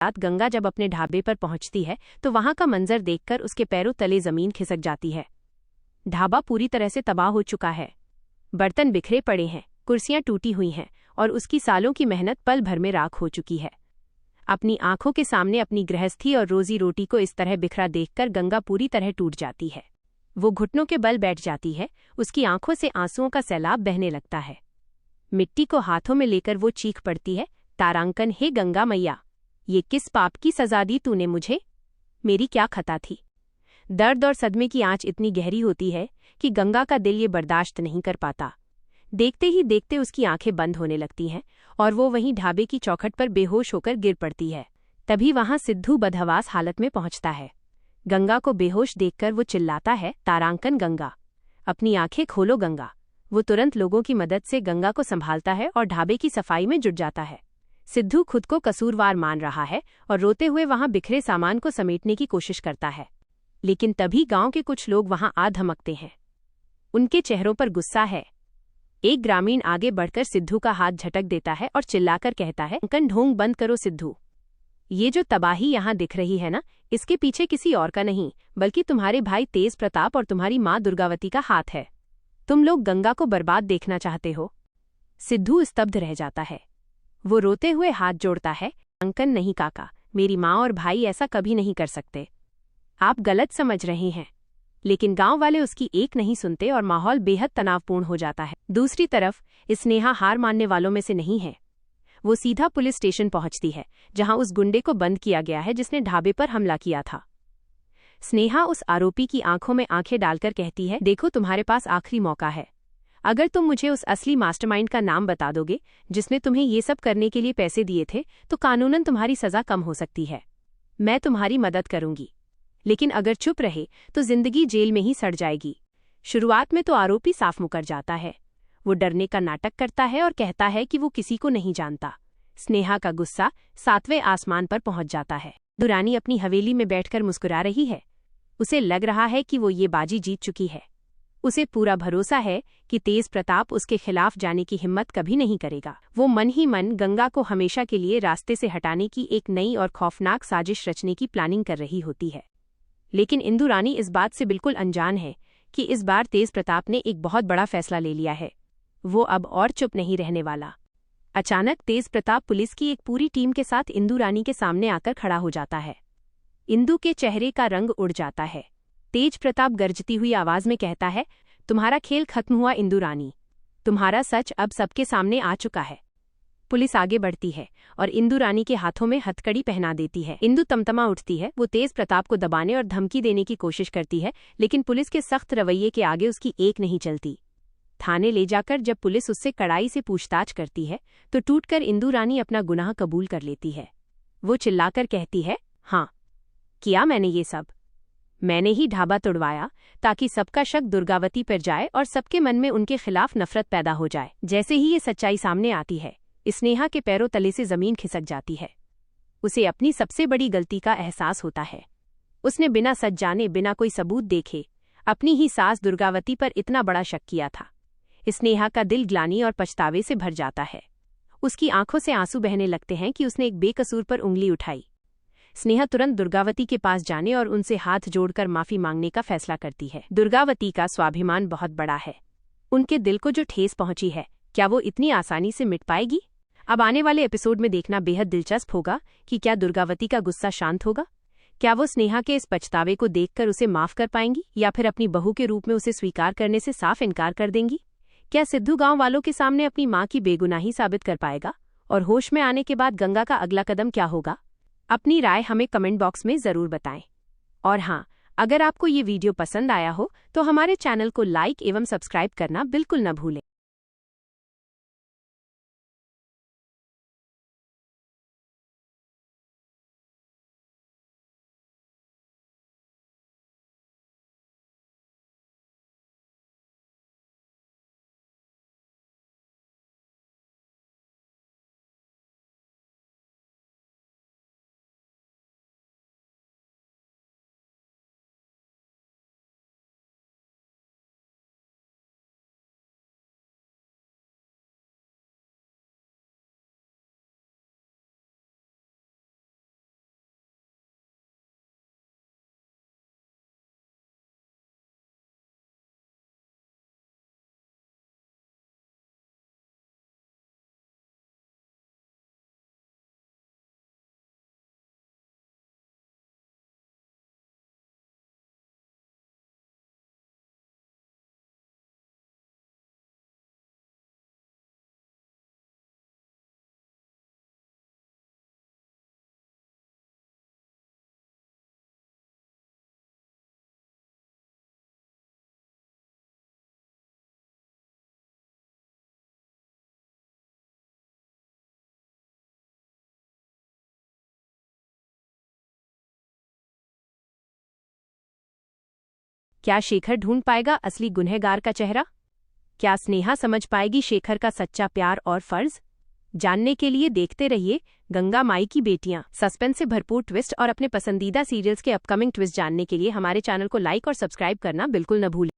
रात गंगा जब अपने ढाबे पर पहुंचती है तो वहां का मंजर देखकर उसके पैरों तले जमीन खिसक जाती है। ढाबा पूरी तरह से तबाह हो चुका है। बर्तन बिखरे पड़े हैं, कुर्सियां टूटी हुई हैं और उसकी सालों की मेहनत पल भर में राख हो चुकी है। अपनी आंखों के सामने अपनी गृहस्थी और रोजी रोटी को इस तरह बिखरा देखकर गंगा पूरी तरह टूट जाती है। वो घुटनों के बल बैठ जाती है, उसकी आंखों से आंसुओं का सैलाब बहने लगता है। मिट्टी को हाथों में लेकर वो चीख पड़ती है, तारांकन, हे गंगा मैया, ये किस पाप की सजा दी तूने मुझे? मेरी क्या खता थी? दर्द और सदमे की आंच इतनी गहरी होती है कि गंगा का दिल ये बर्दाश्त नहीं कर पाता। देखते ही देखते उसकी आंखें बंद होने लगती हैं और वो वहीं ढाबे की चौखट पर बेहोश होकर गिर पड़ती है। तभी वहां सिद्धू बदहवास हालत में पहुंचता है। गंगा को बेहोश देखकर वो चिल्लाता है, तारांकन गंगा, अपनी आंखें खोलो गंगा। वो तुरंत लोगों की मदद से गंगा को संभालता है और ढाबे की सफाई में जुट जाता है। सिद्धू खुद को कसूरवार मान रहा है और रोते हुए वहां बिखरे सामान को समेटने की कोशिश करता है। लेकिन तभी गांव के कुछ लोग वहां आ धमकते हैं। उनके चेहरों पर गुस्सा है। एक ग्रामीण आगे बढ़कर सिद्धू का हाथ झटक देता है और चिल्लाकर कहता है, कंकन ढोंग बंद करो सिद्धू। ये जो तबाही यहाँ दिख रही है ना, इसके पीछे किसी और का नहीं बल्कि तुम्हारे भाई तेज प्रताप और तुम्हारी माँ दुर्गावती का हाथ है। तुम लोग गंगा को बर्बाद देखना चाहते हो। सिद्धू स्तब्ध रह जाता है। वो रोते हुए हाथ जोड़ता है, अंकन नहीं काका, मेरी माँ और भाई ऐसा कभी नहीं कर सकते। आप गलत समझ रहे हैं। लेकिन गांव वाले उसकी एक नहीं सुनते और माहौल बेहद तनावपूर्ण हो जाता है। दूसरी तरफ स्नेहा हार मानने वालों में से नहीं है। वो सीधा पुलिस स्टेशन पहुंचती है, जहां उस गुंडे को बंद किया गया है जिसने ढाबे पर हमला किया था। स्नेहा उस आरोपी की आंखों में आंखें डालकर कहती है, देखो तुम्हारे पास आखिरी मौका है। अगर तुम मुझे उस असली मास्टरमाइंड का नाम बता दोगे जिसने तुम्हें ये सब करने के लिए पैसे दिए थे, तो कानूनन तुम्हारी सजा कम हो सकती है। मैं तुम्हारी मदद करूंगी। लेकिन अगर चुप रहे तो जिंदगी जेल में ही सड़ जाएगी। शुरुआत में तो आरोपी साफ मुकर जाता है। वो डरने का नाटक करता है और कहता है कि वो किसी को नहीं जानता। स्नेहा का गुस्सा 7वें आसमान पर पहुंच जाता है। दुरानी अपनी हवेली में बैठकर मुस्कुरा रही है। उसे लग रहा है कि वो ये बाजी जीत चुकी है। उसे पूरा भरोसा है कि तेज प्रताप उसके खिलाफ जाने की हिम्मत कभी नहीं करेगा। वो मन ही मन गंगा को हमेशा के लिए रास्ते से हटाने की एक नई और खौफनाक साजिश रचने की प्लानिंग कर रही होती है। लेकिन इंदु रानी इस बात से बिल्कुल अनजान है कि इस बार तेज प्रताप ने एक बहुत बड़ा फैसला ले लिया है। वो अब और चुप नहीं रहने वाला। अचानक तेज प्रताप पुलिस की एक पूरी टीम के साथ इंदु रानी के सामने आकर खड़ा हो जाता है। इंदु के चेहरे का रंग उड़ जाता है। तेज प्रताप गरजती हुई आवाज में कहता है, तुम्हारा खेल खत्म हुआ इंदु रानी। तुम्हारा सच अब सबके सामने आ चुका है। पुलिस आगे बढ़ती है और इंदु रानी के हाथों में हथकड़ी पहना देती है। इंदु तमतमा उठती है। वो तेज प्रताप को दबाने और धमकी देने की कोशिश करती है, लेकिन पुलिस के सख्त रवैये के आगे उसकी एक नहीं चलती। थाने ले जाकर जब पुलिस उससे कड़ाई से पूछताछ करती है तो टूटकर इंदु रानी अपना गुनाह कबूल कर लेती है। वो चिल्लाकर कहती है, हाँ, किया मैंने ये सब। मैंने ही ढाबा तोड़वाया ताकि सबका शक दुर्गावती पर जाए और सबके मन में उनके खिलाफ नफरत पैदा हो जाए। जैसे ही ये सच्चाई सामने आती है, स्नेहा के पैरों तले से जमीन खिसक जाती है। उसे अपनी सबसे बड़ी गलती का एहसास होता है। उसने बिना सच जाने, बिना कोई सबूत देखे अपनी ही सास दुर्गावती पर इतना बड़ा शक किया था। स्नेहा का दिल ग्लानि और पछतावे से भर जाता है। उसकी आंखों से आंसू बहने लगते हैं कि उसने एक बेकसूर पर उंगली उठाई। स्नेहा तुरंत दुर्गावती के पास जाने और उनसे हाथ जोड़कर माफी मांगने का फैसला करती है। दुर्गावती का स्वाभिमान बहुत बड़ा है। उनके दिल को जो ठेस पहुंची है, क्या वो इतनी आसानी से मिट पाएगी? अब आने वाले एपिसोड में देखना बेहद दिलचस्प होगा कि क्या दुर्गावती का गुस्सा शांत होगा। क्या वो स्नेहा के इस पछतावे को देखकर उसे माफ कर पाएंगी या फिर अपनी बहू के रूप में उसे स्वीकार करने से साफ इनकार कर देंगी? क्या सिद्धू गांव वालों के सामने अपनी मां की बेगुनाही साबित कर पाएगा? और होश में आने के बाद गंगा का अगला कदम क्या होगा? अपनी राय हमें कमेंट बॉक्स में जरूर बताएं। और हाँ, अगर आपको ये वीडियो पसंद आया हो तो हमारे चैनल को लाइक एवं सब्सक्राइब करना बिल्कुल न भूलें। क्या शेखर ढूंढ पाएगा असली गुनहगार का चेहरा? क्या स्नेहा समझ पाएगी शेखर का सच्चा प्यार और फर्ज? जानने के लिए देखते रहिए गंगा माई की बेटियां। सस्पेंस से भरपूर ट्विस्ट और अपने पसंदीदा सीरियल्स के अपकमिंग ट्विस्ट जानने के लिए हमारे चैनल को लाइक और सब्सक्राइब करना बिल्कुल न भूलें।